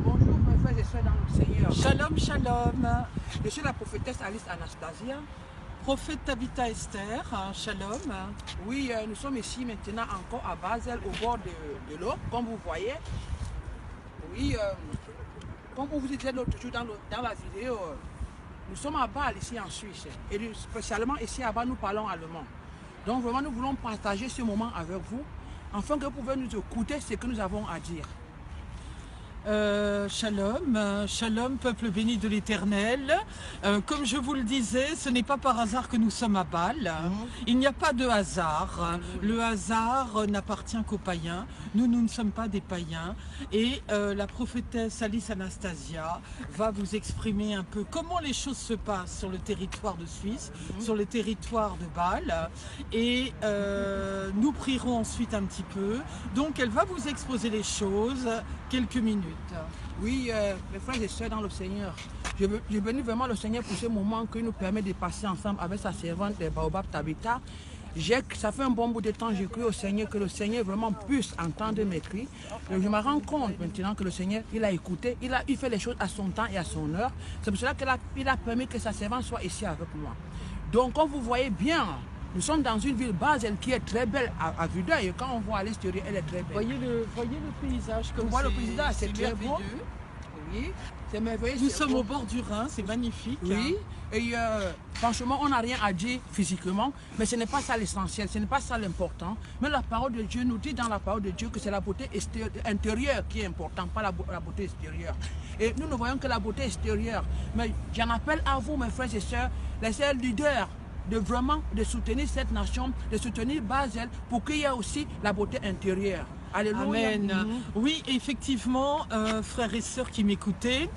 Bonjour mes frères et sœurs dans le Seigneur. Shalom, shalom. Je suis la prophétesse Alice Anastasia. Prophète Tabitha Esther, shalom. Oui, nous sommes ici maintenant encore à Basel, au bord de l'eau, comme vous voyez. Oui, comme on vous disait l'autre jour dans la vidéo, nous sommes à Bâle ici en Suisse. Et spécialement ici à Bâle, nous parlons allemand. Donc vraiment, nous voulons partager ce moment avec vous, afin que vous pouvez nous écouter ce que nous avons à dire. Shalom, shalom, peuple béni de l'Éternel. Comme je vous le disais, ce n'est pas par hasard que nous sommes à Bâle. Il n'y a pas de hasard. Le hasard n'appartient qu'aux païens. Nous ne sommes pas des païens. Et la prophétesse Alice Anastasia va vous exprimer un peu comment les choses se passent sur le territoire de Suisse, sur le territoire de Bâle. Et nous prierons ensuite un petit peu. Donc elle va vous exposer les choses quelques minutes. Oui, mes frères et sœurs dans le Seigneur, je bénis vraiment le Seigneur pour ce moment que nous permet de passer ensemble avec sa servante Baobab Tabitha. Ça fait un bon bout de temps que j'ai cru au Seigneur, que le Seigneur vraiment puisse entendre mes cris. Je me rends compte maintenant que le Seigneur, il a écouté, il fait les choses à son temps et à son heure. C'est pour cela qu'il a permis que sa servante soit ici avec moi. Donc, comme vous voyez bien, nous sommes dans une ville Basel qui est très belle à vue d'œil. Quand on voit à l'extérieur, elle est très belle. Voyez le paysage comme on voit le paysage, c'est très beau. Oui, c'est merveilleux. Nous sommes au bord du Rhin, c'est magnifique. Oui, et franchement, on n'a rien à dire physiquement, mais ce n'est pas ça l'essentiel, ce n'est pas ça l'important. Mais la parole de Dieu nous dit dans la parole de Dieu que c'est la beauté intérieure qui est importante, pas la beauté extérieure. Et nous ne voyons que la beauté extérieure. Mais j'en appelle à vous, mes frères et sœurs, les sœurs leaders, de vraiment de soutenir cette nation, de soutenir Basel pour qu'il y ait aussi la beauté intérieure. Alléluia. Amen. Oui, effectivement, frères et sœurs qui m'écoutaient,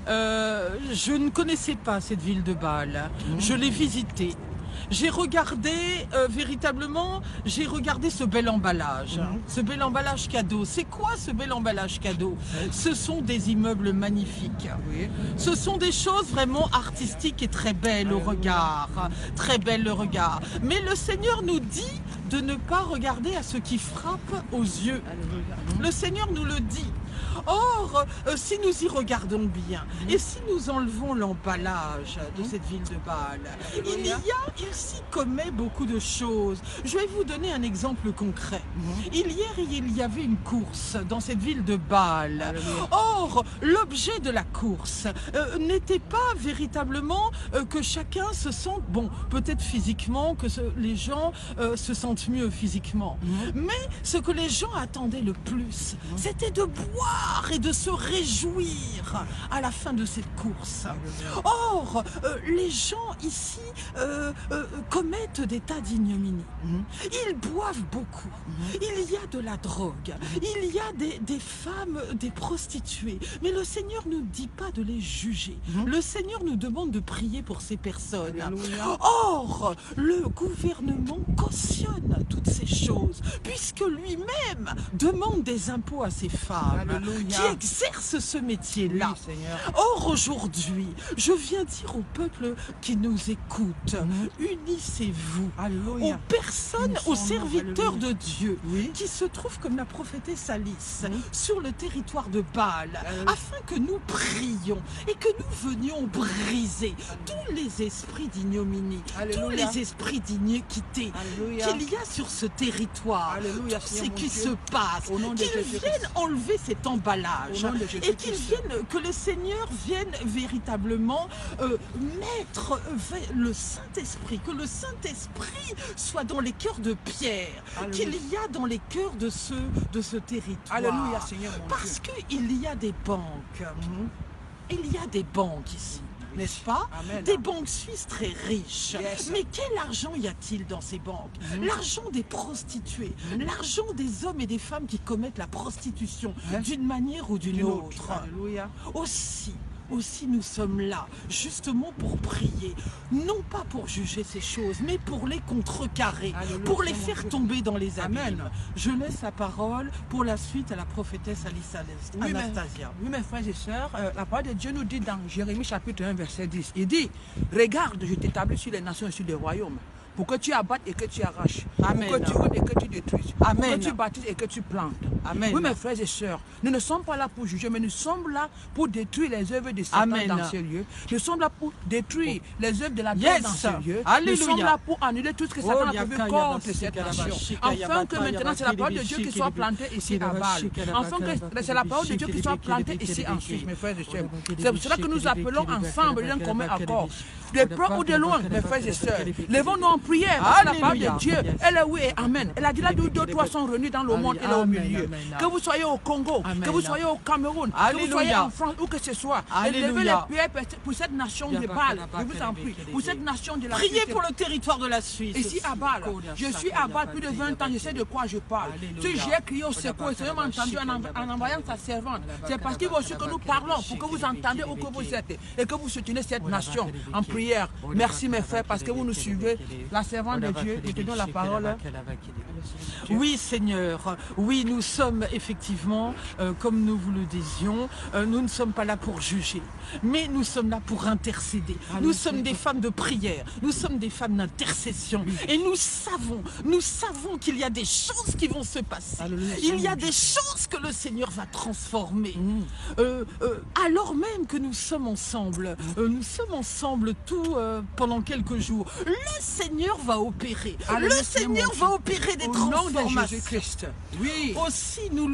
je ne connaissais pas cette ville de Bâle. Je l'ai visitée. J'ai regardé véritablement, j'ai regardé ce bel emballage, ce bel emballage cadeau. C'est quoi ce bel emballage cadeau? Ce sont des immeubles magnifiques. Ce sont des choses vraiment artistiques et très belles au regard, très belles au regard. Mais le Seigneur nous dit de ne pas regarder à ce qui frappe aux yeux. Le Seigneur nous le dit. Or, si nous y regardons bien, et si nous enlevons l'emballage de cette ville de Bâle, il s'y commet beaucoup de choses. Je vais vous donner un exemple concret. Hier, il y avait une course dans cette ville de Bâle. Or, l'objet de la course n'était pas véritablement que chacun se sente, bon, peut-être physiquement, que les gens se sentent mieux physiquement. Mais ce que les gens attendaient le plus, c'était de boire et de se réjouir à la fin de cette course. Or, les gens ici commettent des tas d'ignominies. Ils boivent beaucoup. Il y a de la drogue. Il y a des femmes, des prostituées. Mais le Seigneur ne nous dit pas de les juger. Le Seigneur nous demande de prier pour ces personnes. Or, le gouvernement cautionne toutes ces choses, puisque lui-même demande des impôts à ces femmes qui exercent ce métier-là. Or, aujourd'hui, je viens dire au peuple qui nous écoute, unissez-vous aux personnes, aux serviteurs de Dieu, qui se trouvent comme la prophétesse Alice sur le territoire de Bâle, afin que nous prions et que nous venions briser tous les esprits d'ignominie, tous les esprits d'iniquité qu'il y a sur ce territoire, tout ce qui se passe, qu'ils viennent enlever cet emballage et que le Seigneur vienne véritablement mettre le Saint-Esprit, que le Saint-Esprit soit dans les cœurs de Pierre, qu'il y a dans les cœurs de ce territoire. Alléluia, Seigneur, parce qu'il y a des banques, il y a des banques ici. N'est-ce pas? Des banques suisses très riches. Mais quel argent y a-t-il dans ces banques? L'argent des prostituées, l'argent des hommes et des femmes qui commettent la prostitution d'une manière ou d'une autre. Aussi nous sommes là, justement pour prier, non pas pour juger ces choses, mais pour les contrecarrer, pour les faire tomber dans les abîmes. Je laisse la parole pour la suite à la prophétesse Alice Anastasia. Oui, mes frères et sœurs, la parole de Dieu nous dit dans Jérémie chapitre 1, verset 10, il dit, regarde, je t'établis sur les nations et sur les royaumes. pour que tu abattes et que tu arraches, Amen. pour que tu ruines et que tu détruises, Amen. pour que tu bâtisses et que tu plantes. Amen. Oui, mes frères et sœurs, nous ne sommes pas là pour juger, mais nous sommes là pour détruire les œuvres de Satan Amen. dans ces lieux. Nous sommes là pour détruire les œuvres de la Yes. terre dans ces lieux. Alléluia. Nous sommes là pour annuler tout ce que Satan a prévu contre cette nation. Afin que maintenant, c'est la parole de Dieu qui soit plantée ici à Bâle. Afin que c'est la parole de Dieu qui soit plantée ici en Suisse, mes frères et sœurs. C'est pour cela que nous appelons ensemble d'un commun accord. De près ou de loin, mes frères et sœurs, levons-nous en prière. Parce que la parole de Dieu, elle est oui et amen. Elle a dit là d'où deux, trois sont réunis dans le monde, elle est au milieu. Que vous soyez au Congo, que vous soyez au Cameroun, que vous soyez en France, où que ce soit, élevez les prières pour cette nation de Bâle. Je vous en prie. Pour cette nation de la Suisse. Priez pour le territoire de la Suisse. Ici à Bâle, je suis à Bâle plus de 20 ans, je sais de quoi je parle. Si j'ai crié au secours, le Seigneur m'a entendu en envoyant sa servante. C'est parce qu'il veut aussi que nous parlons, pour que vous entendez où que vous êtes et que vous soutenez cette nation en prière. Merci mes frères, parce que vous nous suivez. La servante de Dieu, je te donne la parole. Oui Seigneur, oui nous sommes effectivement, comme nous vous le disions, nous ne sommes pas là pour juger, mais nous sommes là pour intercéder. Nous sommes des femmes de prière, nous sommes des femmes d'intercession et nous savons qu'il y a des choses qui vont se passer. Il y a des choses que le Seigneur va transformer. Alors même que nous sommes ensemble tout pendant quelques jours, le Seigneur va opérer. Le Seigneur va opérer des transformations. Au nom de Jésus-Christ. Oui. Aussi nous